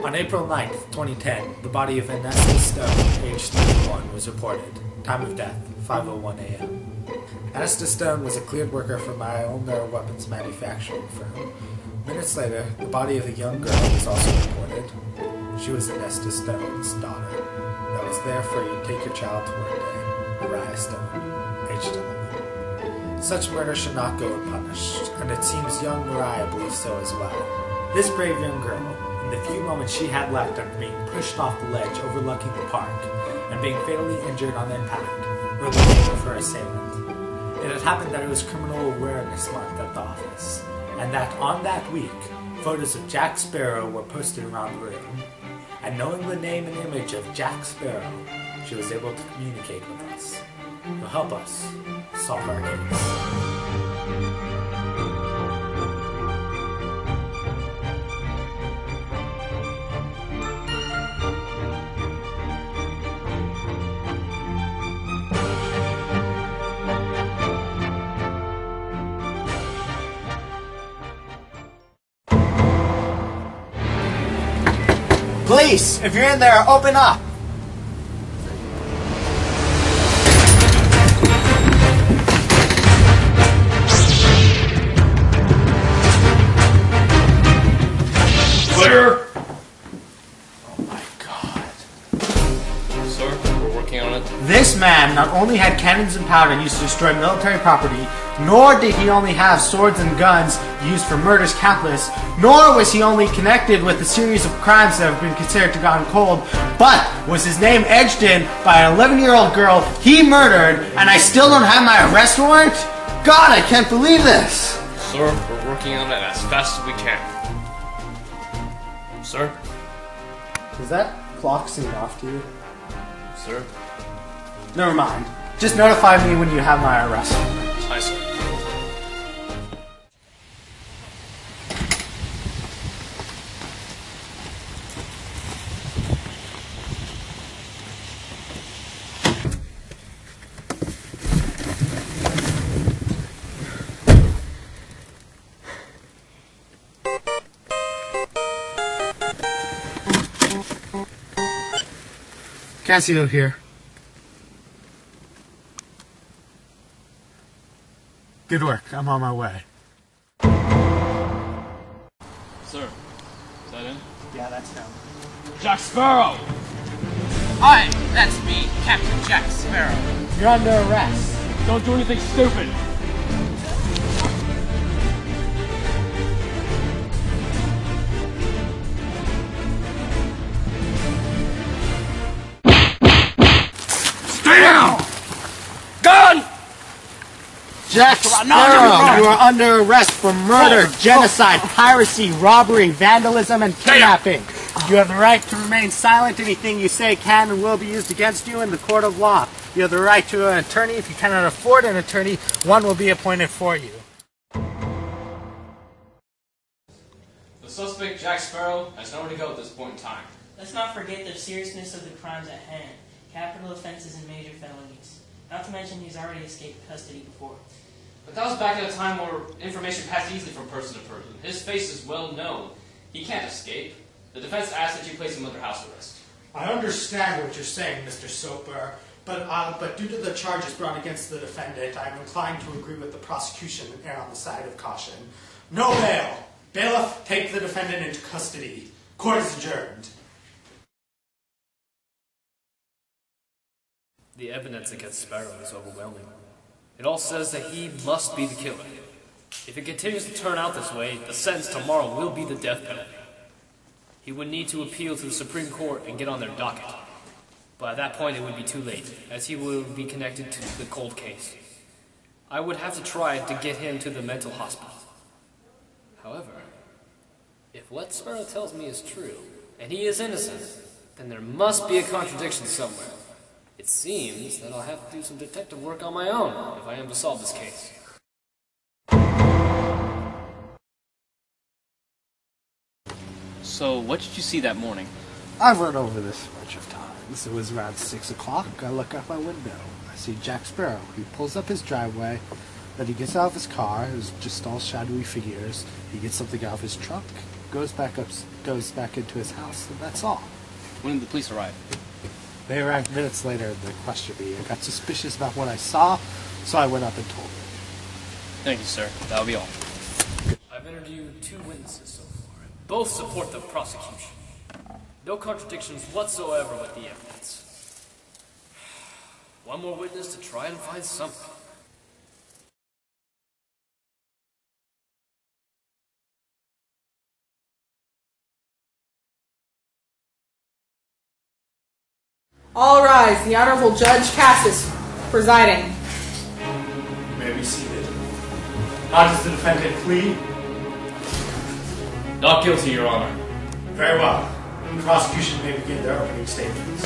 On April 9th, 2010, the body of Vanessa Stone, age 31, was reported. Time of death, 5:01 a.m. Vanessa Stone was a cleared worker for my Ulmer weapons manufacturing firm. Minutes later, the body of a young girl was also reported. She was Vanessa Stone's daughter. That was there for you take your child to work day, Mariah Stone, aged 11. Such murder should not go unpunished, and it seems young Mariah believes so as well. This brave young girl, in the few moments she had left after being pushed off the ledge overlooking the park and being fatally injured on impact, were looking for her assailant. It had happened that it was Criminal Awareness Month at the office, and that on that week, photos of Jack Sparrow were posted around the room. And knowing the name and image of Jack Sparrow, she was able to communicate with us. To help us solve our case. Police, if you're in there, open up! Clear! Oh my God. Sir, we're working on it. This man not only had cannons and powder used to destroy military property, nor did he only have swords and guns used for murders countless, nor was he only connected with a series of crimes that have been considered to gone cold, but was his name edged in by an 11-year-old girl he murdered, and I still don't have my arrest warrant? God, I can't believe this! Sir, we're working on it as fast as we can. Sir? Does that clock seem off to you? Sir? Never mind. Just notify me when you have my arrest warrant. Aye, sir. Cassio here. Good work. I'm on my way. Sir, is that him? Yeah, that's him. Jack Sparrow! Hi, that's me, Captain Jack Sparrow. You're under arrest. Don't do anything stupid! Stay down! Gun! Jack Sparrow, you are under arrest for murder, genocide, piracy, robbery, vandalism, and kidnapping. You have the right to remain silent. Anything you say can and will be used against you in the court of law. You have the right to an attorney. If you cannot afford an attorney, one will be appointed for you. The suspect, Jack Sparrow, has nowhere to go at this point in time. Let's not forget the seriousness of the crimes at hand. Capital offenses and major felonies. Not to mention he's already escaped custody before. But that was back at a time where information passed easily from person to person. His face is well known. He can't escape. The defense asks that you place him under house arrest. I understand what you're saying, Mr. Soper, but due to the charges brought against the defendant, I'm inclined to agree with the prosecution and err on the side of caution. No bail. Bailiff, take the defendant into custody. Court is adjourned. The evidence against Sparrow is overwhelming. It all says that he must be the killer. If it continues to turn out this way, the sentence tomorrow will be the death penalty. He would need to appeal to the Supreme Court and get on their docket. But at that point it would be too late, as he would be connected to the cold case. I would have to try to get him to the mental hospital. However, if what Sparrow tells me is true, and he is innocent, then there must be a contradiction somewhere. It seems that I'll have to do some detective work on my own if I am to solve this case. So, what did you see that morning? I've run over this a bunch of times. It was around 6 o'clock. I look out my window. I see Jack Sparrow. He pulls up his driveway. Then he gets out of his car. It was just all shadowy figures. He gets something out of his truck. goes back into his house, and that's all. When did the police arrive? They arrived minutes later and they questioned me. I got suspicious about what I saw, so I went up and told them. Thank you, sir. That'll be all. I've interviewed 2 witnesses so far. Both support the prosecution. No contradictions whatsoever with the evidence. One more witness to try and find something. All rise. The Honorable Judge Cassis presiding. You may be seated. How does the defendant plead? Not guilty, Your Honor. Very well. The prosecution may begin their opening statements.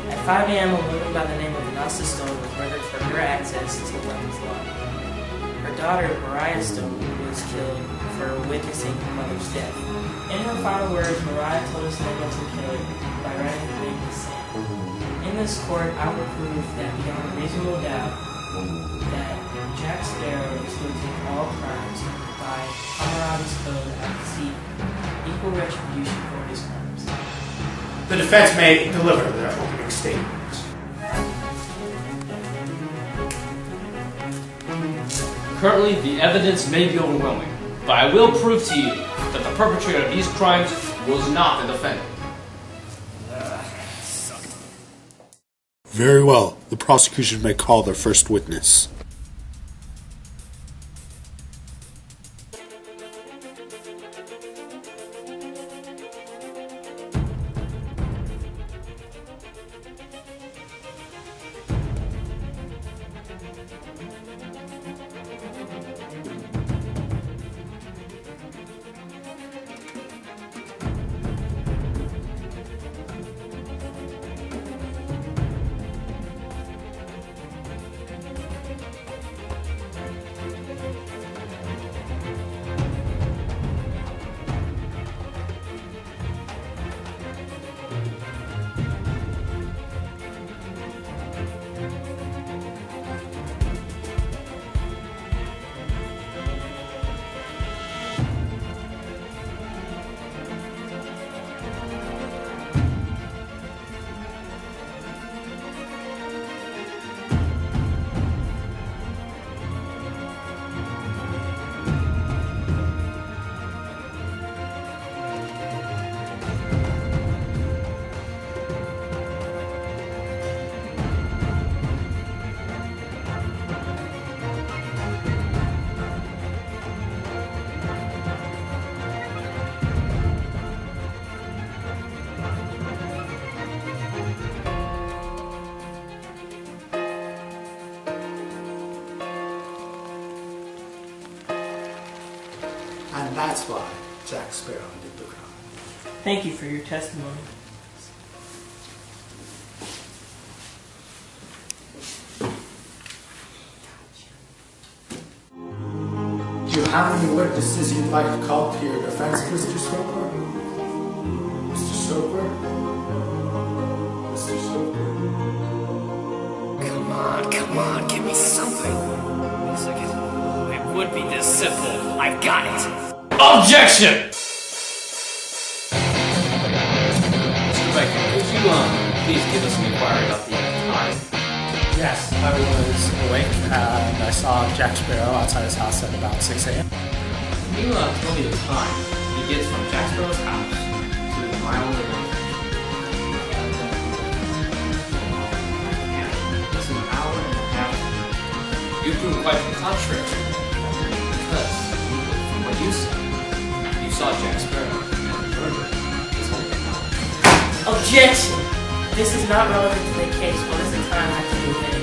At 5 a.m., a woman by the name of Vanessa Stone was murdered for her access to Women's Law. Her daughter, Mariah Stone, was killed for witnessing her mother's death. In her final words, Mariah told us no one to kill her by writing her name in the sand. In this court, I will prove that beyond reasonable doubt that Jack Sparrow is guilty of all crimes by Hammurabi's Code at sea, equal retribution for his crimes. The defense may deliver their opening statement. Currently, the evidence may be overwhelming, but I will prove to you that the perpetrator of these crimes was not the defendant. Very well. The prosecution may call their first witness. And that's why Jack Sparrow did the crime. Thank you for your testimony. Do you have any witnesses you'd like to call to your defense, Mr. Stoker? Mr. Stoker? Mr. Stoker? Come on, give me something. It would be this simple. I got it. Objection! Mr. Baker, could you, please give us an inquiry about the time? Yes, I was awake and I saw Jack Sparrow outside his house at about 6 a.m. Can you tell me the time he gets from Jack Sparrow's house to the mile in the It's an hour and a half. You prove quite the contrary. Because, from what you said, you saw Jack Sparrow and murder his whole family. Objection! This is not relevant to the case. What is the time I have to do with it?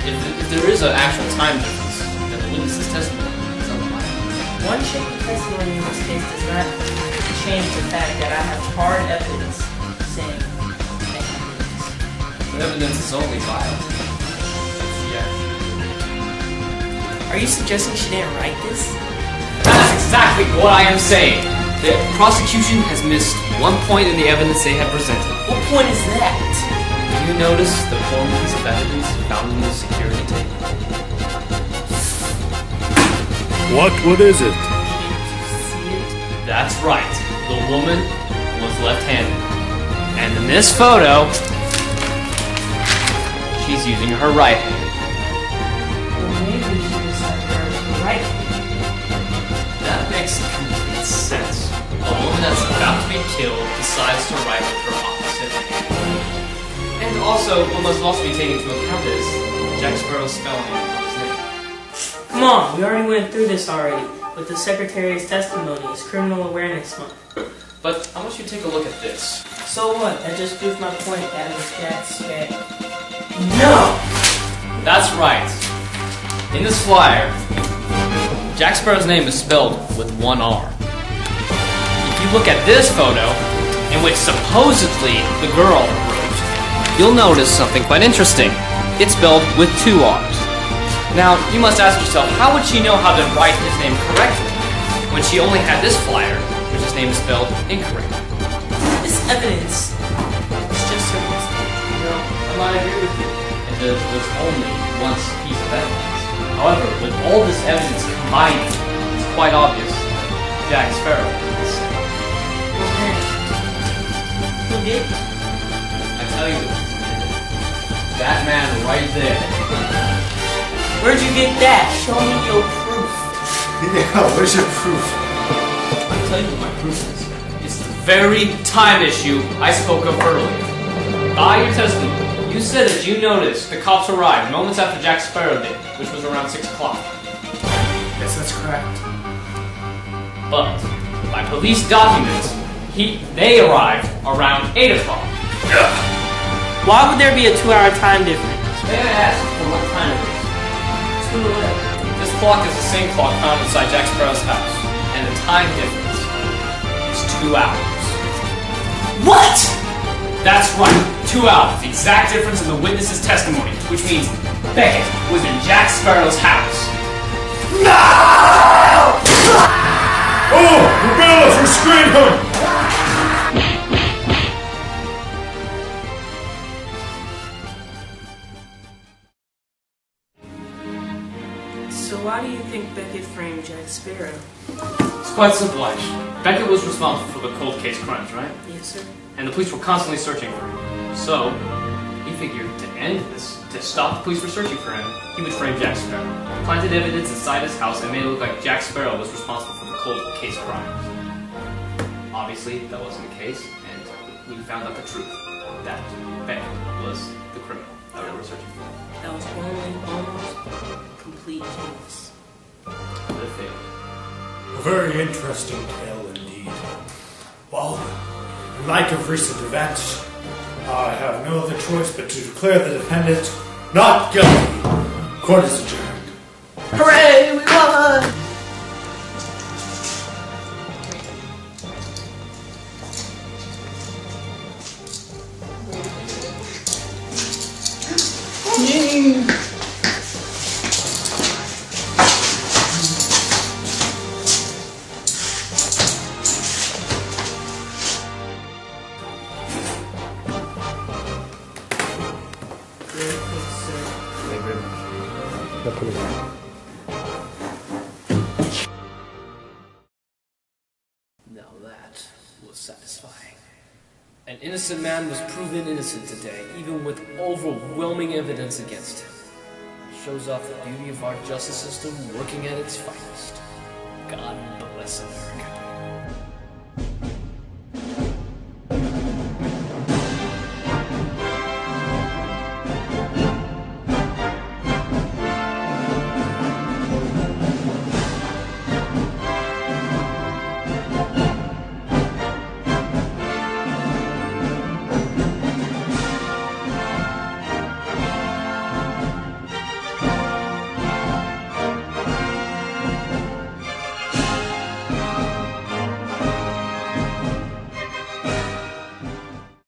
If there is an actual time difference, then the witness's testimony is unreliable. One shaky testimony in this case does not change the fact that I have hard evidence saying that he did this. The evidence is only vile. Yeah. Are you suggesting she didn't write this? That is exactly what I am saying. The prosecution has missed one point in the evidence they have presented. What point is that? Did you notice the torn piece of evidence found in the security tape? What is it? That's right. The woman was left-handed. And in this photo, she's using her right hand. Well, maybe she decided her right. That makes complete sense. A woman that's about to be killed decides to write with her opposite hand. And also, one must also be taken into account is Jack Sparrow's spelling of his name. Come on, we already went through this already with the Secretary's testimony. It's Criminal Awareness Month. But I want you to take a look at this. So what? That just proves my point. That was Jack Sparrow. No! That's right. In this flyer, Jack Sparrow's name is spelled with one R. If you look at this photo, in which supposedly the girl wrote, you'll notice something quite interesting. It's spelled with two R's. Now, you must ask yourself, how would she know how to write his name correctly when she only had this flyer, which his name is spelled incorrectly? This evidence is just circumstantial. No, I might agree with you. And there was only one piece of evidence. However, with all this evidence combined, it's quite obvious Jack Sparrow is sick. Okay. Who did? I tell you, that man right there. Where'd you get that? Show me your proof. Yeah, where's your proof? I'll tell you what my proof is. It's the very time issue I spoke of earlier. By your testimony, you said that you noticed the cops arrived moments after Jack Sparrow did, which was around 6 o'clock. Yes, that's correct. But, by police documents, they arrived around 8 o'clock. Why would there be a 2-hour time difference? May I ask for what time it is? 2:11. This clock is the same clock found inside Jack Sparrow's house, and the time difference is 2 hours. What? That's right, 2 hours. The exact difference in the witness's testimony, which means Beckett was in Jack Sparrow's house. Oh! Rebellious! Restrain him! So why do you think Beckett framed Jack Sparrow? It's quite simple, Ash. Beckett was responsible for the cold case crimes, right? Yes, sir. And the police were constantly searching for him. So, he figured to end this, to stop the police from searching for him, he would frame Jack Sparrow. Planted evidence inside his house and made it look like Jack Sparrow was responsible for the cold case crimes. Obviously, that wasn't the case, and we found out the truth. That Beckett was the criminal that we were searching for. That was only almost complete genius. But it failed. A very interesting tale indeed. Well, in light of recent events, I have no other choice but to declare the defendant not guilty. Court is adjourned. Hooray, we won! Now that was satisfying. An innocent man was proven innocent today, even with overwhelming evidence against him. It shows off the beauty of our justice system working at its finest. God bless America.